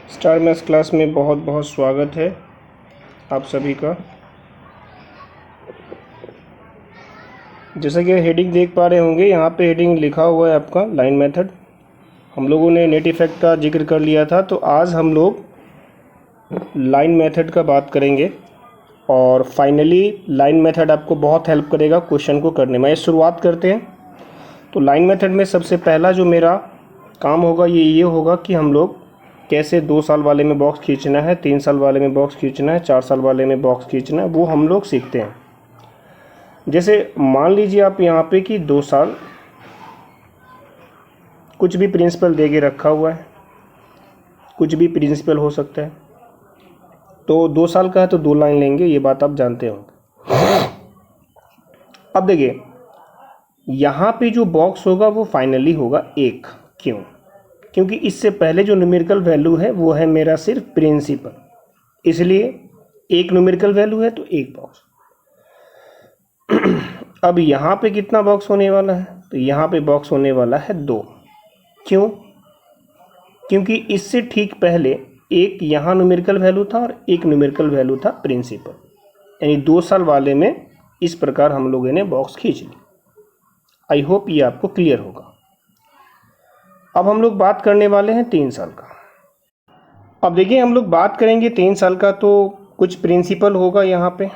Star maths class में बहुत बहुत स्वागत है आप सभी का। जैसा कि हेडिंग देख पा रहे होंगे, यहाँ पे हेडिंग लिखा हुआ है आपका लाइन मेथड। हम लोगों ने नेट इफ़ेक्ट का जिक्र कर लिया था, तो आज हम लोग लाइन मेथड का बात करेंगे और फाइनली लाइन मेथड आपको बहुत हेल्प करेगा क्वेश्चन को करने में। शुरुआत करते हैं। तो लाइन मेथड में सबसे पहला जो मेरा काम होगा ये होगा कि हम लोग कैसे 2 साल वाले में बॉक्स खींचना है, 3 साल वाले में बॉक्स खींचना है, 4 साल वाले में बॉक्स खींचना है, वो हम लोग सीखते हैं। जैसे मान लीजिए आप यहाँ पे कि 2 साल कुछ भी प्रिंसिपल दे के रखा हुआ है, कुछ भी प्रिंसिपल हो सकता है। तो 2 साल का है तो 2 लाइन लेंगे, ये बात आप जानते होंगे। अब देखिए यहाँ पे जो बॉक्स होगा वो फाइनली होगा 1। क्यों? क्योंकि इससे पहले जो न्यूमेरिकल वैल्यू है वो है मेरा सिर्फ प्रिंसिपल, इसलिए 1 न्यूमेरिकल वैल्यू है तो 1 बॉक्स। अब यहाँ पे कितना बॉक्स होने वाला है? तो यहाँ पे बॉक्स होने वाला है 2। क्यों? क्योंकि इससे ठीक पहले एक यहाँ न्यूमेरिकल वैल्यू था और एक न्यूमेरिकल वैल्यू था प्रिंसिपल, यानी 2 साल वाले में इस प्रकार हम लोगों ने बॉक्स खींच ली। आई होप ये आपको क्लियर होगा। अब हम लोग बात करने वाले हैं 3 साल का। अब देखिए हम लोग बात करेंगे 3 साल का, तो कुछ प्रिंसिपल होगा यहाँ पे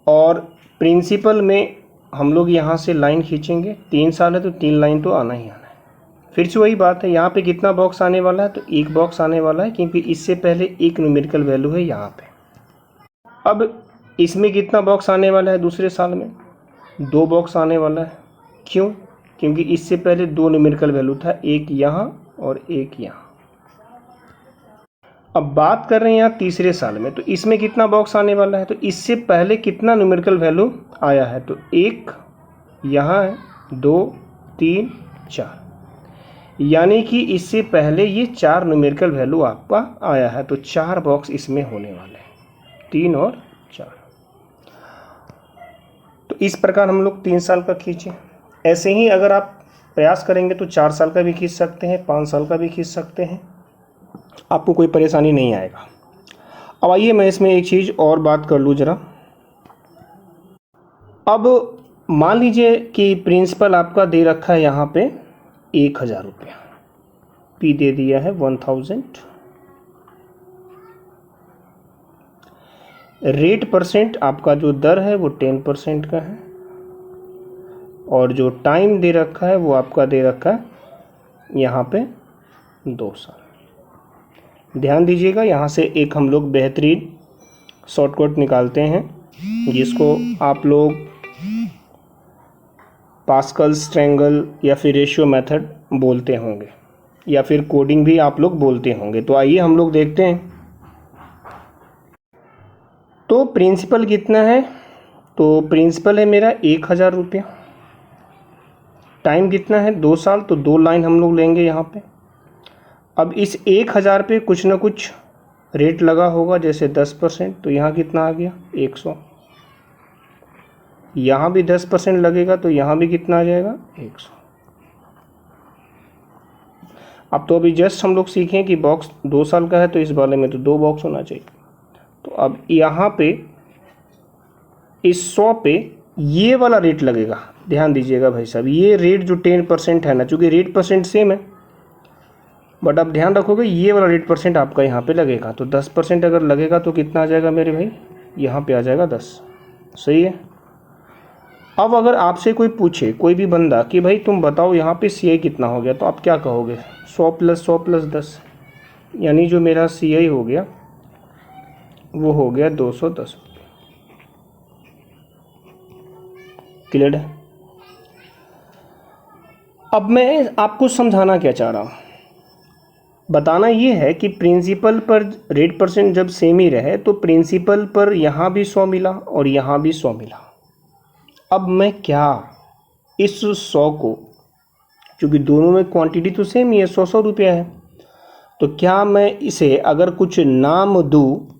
और प्रिंसिपल में हम लोग यहाँ से लाइन खींचेंगे। 3 साल है तो 3 लाइन तो आना ही आना है। फिर से वही बात है, यहाँ पे कितना बॉक्स आने वाला है? तो 1 बॉक्स आने वाला है, क्योंकि इससे पहले एक न्यूमेरिकल वैल्यू है यहाँ पे। अब इसमें कितना बॉक्स आने वाला है? दूसरे साल में 2 बॉक्स आने वाला है। क्यों? क्योंकि इससे पहले 2 न्यूमेरिकल वैल्यू था, एक यहाँ और एक यहाँ। अब बात कर रहे हैं यहाँ तीसरे साल में, तो इसमें कितना बॉक्स आने वाला है? तो इससे पहले कितना न्यूमेरिकल वैल्यू आया है? तो 1 यहाँ है, 2 3 4, यानी कि इससे पहले ये 4 न्यूमेरिकल वैल्यू आपका आया है। तो 4 बॉक्स इसमें होने वाले हैं, 3 और 4। तो इस प्रकार हम लोग 3 साल का खींचे। ऐसे ही अगर आप प्रयास करेंगे तो 4 साल का भी खींच सकते हैं, 5 साल का भी खींच सकते हैं, आपको कोई परेशानी नहीं आएगा। अब आइए मैं इसमें एक चीज़ और बात कर लूँ ज़रा। अब मान लीजिए कि प्रिंसिपल आपका दे रखा है यहाँ पे 1000 रुपया, पी दे दिया है 1000, रेट परसेंट आपका जो दर है वो 10% का है, और जो टाइम दे रखा है वो आपका दे रखा है यहाँ पे 2 साल। ध्यान दीजिएगा, यहाँ से एक हम लोग बेहतरीन शॉर्टकट निकालते हैं, जिसको आप लोग पास्कल्स ट्रायंगल या फिर रेशियो मेथड बोलते होंगे, या फिर कोडिंग भी आप लोग बोलते होंगे। तो आइए हम लोग देखते हैं। तो प्रिंसिपल कितना है? तो प्रिंसिपल है मेरा 1000 रुपया। टाइम कितना है? 2 साल, तो 2 लाइन हम लोग लेंगे यहाँ पे। अब इस 1000 पे कुछ ना कुछ रेट लगा होगा, जैसे 10%, तो यहाँ कितना आ गया? 100। यहाँ भी 10% लगेगा, तो यहाँ भी कितना आ जाएगा? 100। अब तो अभी जस्ट हम लोग सीखें कि बॉक्स 2 साल का है, तो इस वाले में तो 2 बॉक्स होना चाहिए। तो अब यहाँ पे इस 100 पे ये वाला रेट लगेगा। ध्यान दीजिएगा भाई साहब, ये रेट जो 10% है ना, चूँकि रेट परसेंट सेम है, बट आप ध्यान रखोगे ये वाला रेट परसेंट आपका यहाँ पे लगेगा। तो 10% अगर लगेगा तो कितना आ जाएगा मेरे भाई? यहाँ पे आ जाएगा 10। सही है। अब अगर आपसे कोई पूछे, कोई भी बंदा, कि भाई तुम बताओ यहाँ पे CI कितना हो गया, तो आप क्या कहोगे? 100 + 100 + 10, यानी जो मेरा CI हो गया वो हो गया 210। क्लियर है? अब मैं आपको समझाना क्या चाह रहा हूँ, बताना ये है कि प्रिंसिपल पर रेट परसेंट जब सेम ही रहे, तो प्रिंसिपल पर यहाँ भी 100 मिला और यहाँ भी 100 मिला। अब मैं क्या इस 100 को, चूँकि दोनों में क्वांटिटी तो सेम ही है, 100 रुपया है, तो क्या मैं इसे अगर कुछ नाम दूँ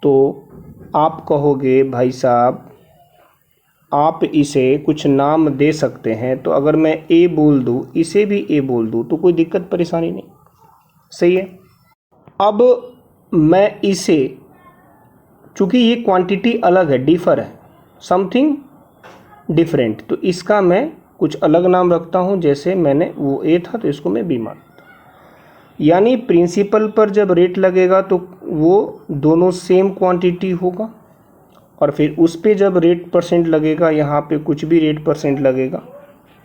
तो आप कहोगे भाई साहब आप इसे कुछ नाम दे सकते हैं। तो अगर मैं ए बोल दूँ, इसे भी ए बोल दूँ, तो कोई दिक्कत परेशानी नहीं, सही है। अब मैं इसे, चूँकि ये क्वांटिटी अलग है, डिफ़र है, समथिंग डिफरेंट, तो इसका मैं कुछ अलग नाम रखता हूँ। जैसे मैंने वो ए था तो इसको मैं बी मानता हूँ। यानी प्रिंसिपल पर जब रेट लगेगा तो वो दोनों सेम क्वांटिटी होगा, और फिर उस पे जब रेट परसेंट लगेगा, यहाँ पे कुछ भी रेट परसेंट लगेगा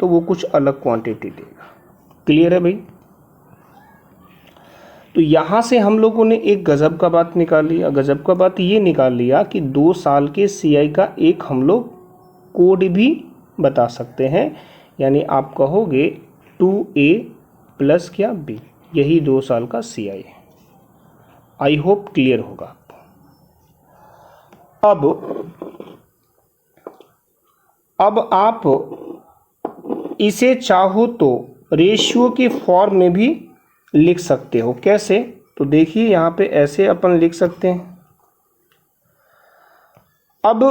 तो वो कुछ अलग क्वांटिटी देगा। क्लियर है भाई? तो यहाँ से हम लोगों ने एक गज़ब का बात निकाल लिया। गज़ब का बात ये निकाल लिया कि 2 साल के CI का एक हम लोग कोड भी बता सकते हैं। यानी आप कहोगे 2A प्लस क्या B, यही 2 साल का CI है। आई होप क्लियर होगा आपको। अब आप इसे चाहो तो रेशियो के फॉर्म में भी लिख सकते हो। कैसे? तो देखिए यहाँ पे ऐसे अपन लिख सकते हैं। अब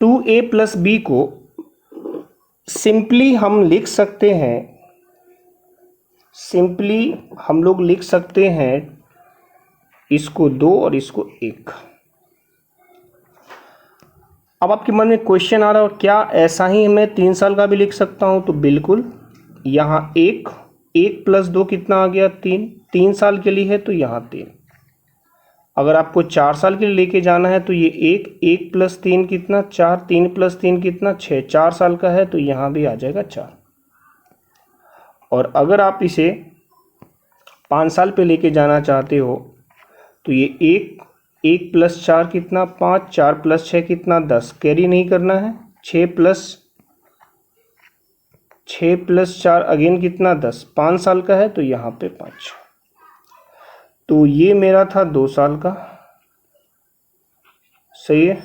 2A प्लस B को सिंपली हम लिख सकते हैं, सिंपली हम लोग लिख सकते हैं इसको 2 और इसको 1। अब आपके मन में क्वेश्चन आ रहा है, और क्या ऐसा ही मैं 3 साल का भी लिख सकता हूं? तो बिल्कुल, यहाँ 1 प्लस 2 कितना आ गया? 3 साल के लिए है तो यहाँ 3। अगर आपको 4 साल के लिए लेके जाना है तो ये 1 प्लस 3 कितना? 4, 3 प्लस 3 कितना? 6, 4 साल का है तो यहाँ भी आ जाएगा 4। और अगर आप इसे 5 साल पे लेके जाना चाहते हो तो ये 1 प्लस 4 कितना? 5, 4 प्लस 6 कितना? 10, कैरी नहीं करना है। 6 प्लस 4 अगेन कितना? 10, 5 साल का है तो यहाँ पे 5। तो ये मेरा था 2 साल का, सही है।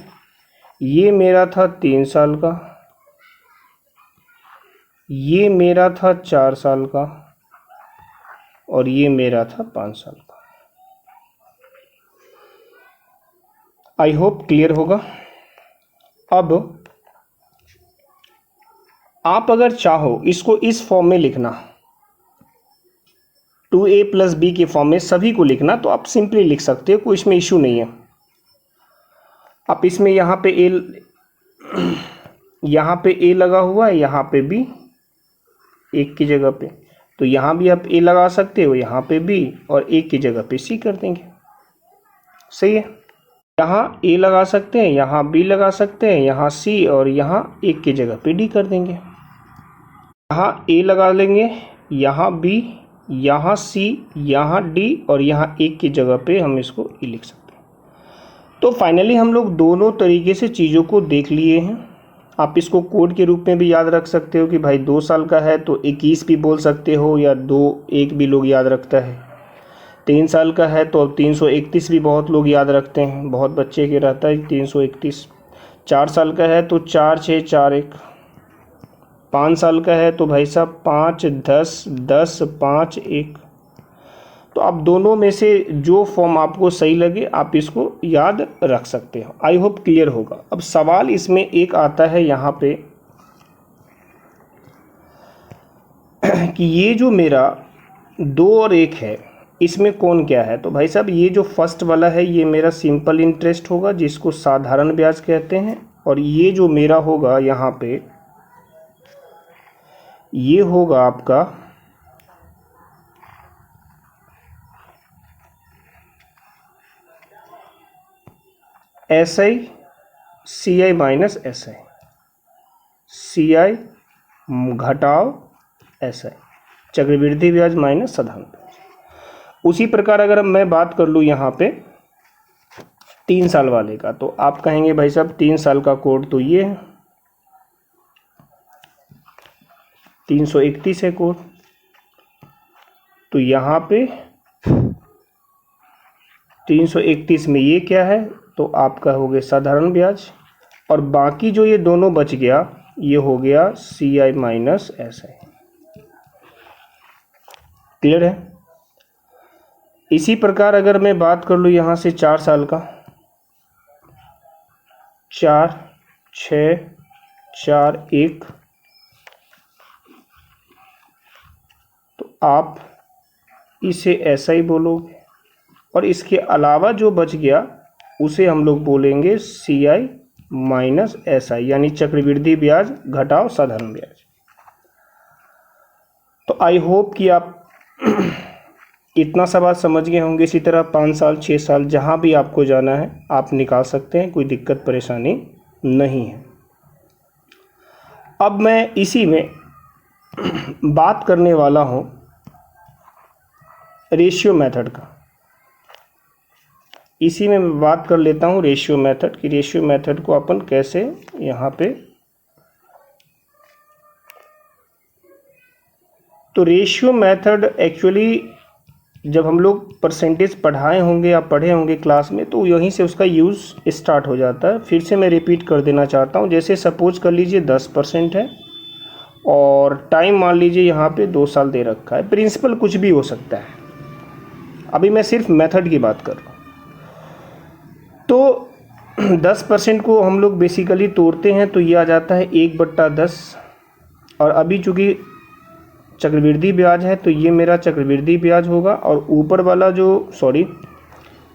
ये मेरा था 3 साल का, ये मेरा था 4 साल का, और ये मेरा था 5 साल का। आई होप क्लियर होगा। अब आप अगर चाहो इसको इस फॉर्म में लिखना, 2A प्लस B के फॉर्म में सभी को लिखना, तो आप सिंपली लिख सकते हो, कोई इसमें इशू नहीं है। आप इसमें यहाँ पे A लगा हुआ है, यहाँ पे B 1 की जगह पे, तो यहाँ भी आप A लगा सकते हो, यहाँ पे B, और 1 की जगह पे C कर देंगे, सही है। यहाँ A लगा सकते हैं, यहाँ B लगा सकते हैं, यहाँ C, और यहाँ 1 की जगह पे D कर देंगे। यहाँ A लगा लेंगे, यहाँ B, यहाँ C, यहाँ D, और यहाँ 1 की जगह पे हम इसको E लिख सकते हैं। तो फाइनली हम लोग दोनों तरीके से चीज़ों को देख लिए हैं। आप इसको कोड के रूप में भी याद रख सकते हो कि भाई 2 साल का है तो 21 भी बोल सकते हो, या 1 भी लोग याद रखता है। 3 साल का है तो 331 भी बहुत लोग याद रखते हैं, बहुत बच्चे के रहता है 331। 4 साल का है तो 4, 6, 4, 1। 5 साल का है तो भाई साहब 5, 10, 10, 5, 1। तो आप दोनों में से जो फॉर्म आपको सही लगे आप इसको याद रख सकते हो। आई होप क्लियर होगा। अब सवाल इसमें एक आता है यहाँ पे कि ये जो मेरा 2 और 1 है, इसमें कौन क्या है? तो भाई साहब ये जो फर्स्ट वाला है ये मेरा सिंपल इंटरेस्ट होगा, जिसको साधारण ब्याज कहते हैं। और ये जो मेरा होगा यहाँ पे, ये होगा आपका SI CI minus SI, CI घटाव SI, चक्रवृद्धि ब्याज माइनस साधारण ब्याज। उसी प्रकार अगर मैं बात कर लूँ यहाँ पे 3 साल वाले का, तो आप कहेंगे भाई साहब 3 साल का कोड तो ये है, 331 है कोड। तो यहाँ पे 331 में ये क्या है? तो आप कहोगे साधारण ब्याज, और बाकी जो ये दोनों बच गया ये हो गया CI माइनस SI। क्लियर है? इसी प्रकार अगर मैं बात कर लूँ यहाँ से 4 साल का, 4, 6 4 1, तो आप इसे ऐसा ही बोलोगे और इसके अलावा जो बच गया उसे हम लोग बोलेंगे CI माइनस SI, यानी चक्रवृद्धि ब्याज घटाव साधारण ब्याज। तो आई होप कि आप इतना सा बात समझ गए होंगे। इसी तरह 5 साल 6 साल जहाँ भी आपको जाना है आप निकाल सकते हैं, कोई दिक्कत परेशानी नहीं है। अब मैं इसी में बात करने वाला हूँ रेशियो मेथड का। इसी में मैं बात कर लेता हूँ रेशियो मेथड की। रेशियो मेथड को अपन कैसे यहाँ पे, तो रेशियो मेथड एक्चुअली जब हम लोग परसेंटेज पढ़ाए होंगे या पढ़े होंगे क्लास में, तो यहीं से उसका यूज़ स्टार्ट हो जाता है। फिर से मैं रिपीट कर देना चाहता हूँ। जैसे सपोज कर लीजिए 10% है और टाइम मान लीजिए यहाँ पे 2 साल दे रखा है। प्रिंसिपल कुछ भी हो सकता है, अभी मैं सिर्फ मेथड की बात कर रहा हूँ। तो 10% को हम लोग बेसिकली तोड़ते हैं तो ये आ जाता है 1/10, और अभी चूँकि चक्रवृद्धि ब्याज है तो ये मेरा चक्रवृद्धि ब्याज होगा, और ऊपर वाला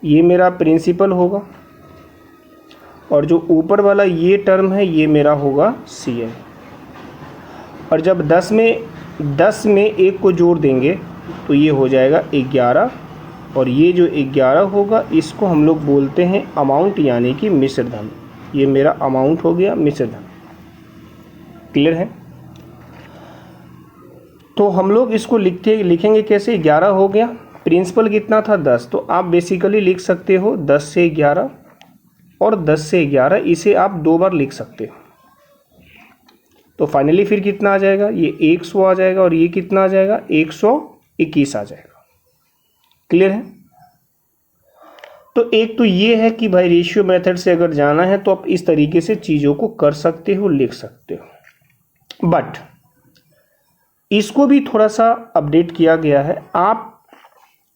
ये मेरा प्रिंसिपल होगा, और जो ऊपर वाला ये टर्म है ये मेरा होगा CI। और जब 10 में 1 को जोड़ देंगे तो ये हो जाएगा 11, और ये जो 11 होगा इसको हम लोग बोलते हैं अमाउंट, यानी कि मिश्र धन। ये मेरा अमाउंट हो गया, मिश्र धन। क्लियर है? तो हम लोग इसको लिखेंगे कैसे? 11 हो गया, प्रिंसिपल कितना था 10, तो आप बेसिकली लिख सकते हो 10 से 11, और 10 से 11 इसे आप 2 बार लिख सकते हो। तो फाइनली फिर कितना आ जाएगा? ये 100 आ जाएगा, और ये कितना आ जाएगा? 121 आ जाएगा। क्लियर है? तो एक तो ये है कि भाई रेशियो मेथड से अगर जाना है तो आप इस तरीके से चीज़ों को कर सकते हो, लिख सकते हो। बट इसको भी थोड़ा सा अपडेट किया गया है। आप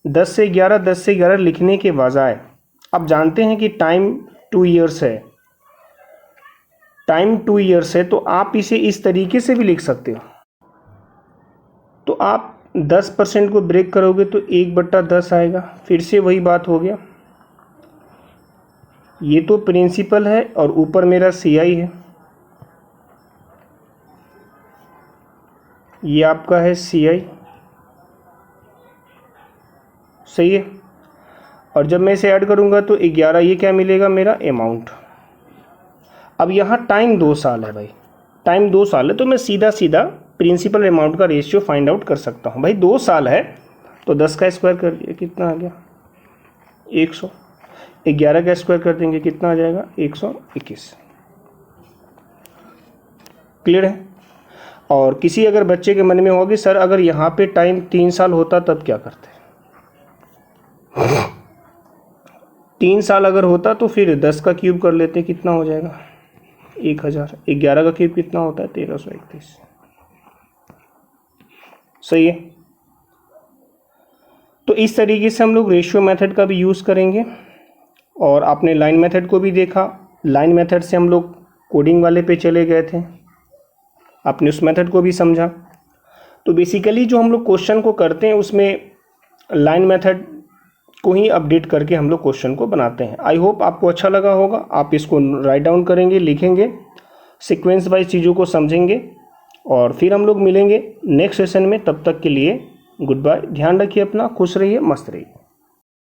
10 से 11 लिखने के बजाय, आप जानते हैं कि टाइम 2 इयर्स है, तो आप इसे इस तरीके से भी लिख सकते हो। तो आप 10% को ब्रेक करोगे तो 1/10 आएगा। फिर से वही बात हो गया, ये तो प्रिंसिपल है और ऊपर मेरा CI है, ये आपका है CI, सही है। और जब मैं इसे ऐड करूंगा तो 11, ये क्या मिलेगा? मेरा अमाउंट। अब यहाँ टाइम 2 साल है भाई, टाइम 2 साल है, तो मैं सीधा प्रिंसिपल अमाउंट का रेशियो फाइंड आउट कर सकता हूँ। भाई 2 साल है तो 10 का स्क्वायर कर दिया, कितना आ गया? 100। 11 का स्क्वायर कर देंगे, कितना आ जाएगा? 121। क्लियर है? और किसी अगर बच्चे के मन में होगी सर अगर यहाँ पे टाइम 3 साल होता तब क्या करते? 3 साल अगर होता तो फिर 10 का क्यूब कर लेते, कितना हो जाएगा? 1000। 11 का क्यूब कितना होता है? 1331। सही है। तो इस तरीके से हम लोग रेशियो मेथड का भी यूज़ करेंगे। और आपने लाइन मेथड को भी देखा, लाइन मेथड से हम लोग कोडिंग वाले पे चले गए थे, आपने उस मेथड को भी समझा। तो बेसिकली जो हम लोग क्वेश्चन को करते हैं उसमें लाइन मेथड को ही अपडेट करके हम लोग क्वेश्चन को बनाते हैं। आई होप आपको अच्छा लगा होगा। आप इसको राइट डाउन करेंगे, लिखेंगे, सीक्वेंस वाइज चीज़ों को समझेंगे, और फिर हम लोग मिलेंगे नेक्स्ट सेशन में। तब तक के लिए गुड बाय। ध्यान रखिए अपना, खुश रहिए, मस्त रहिए।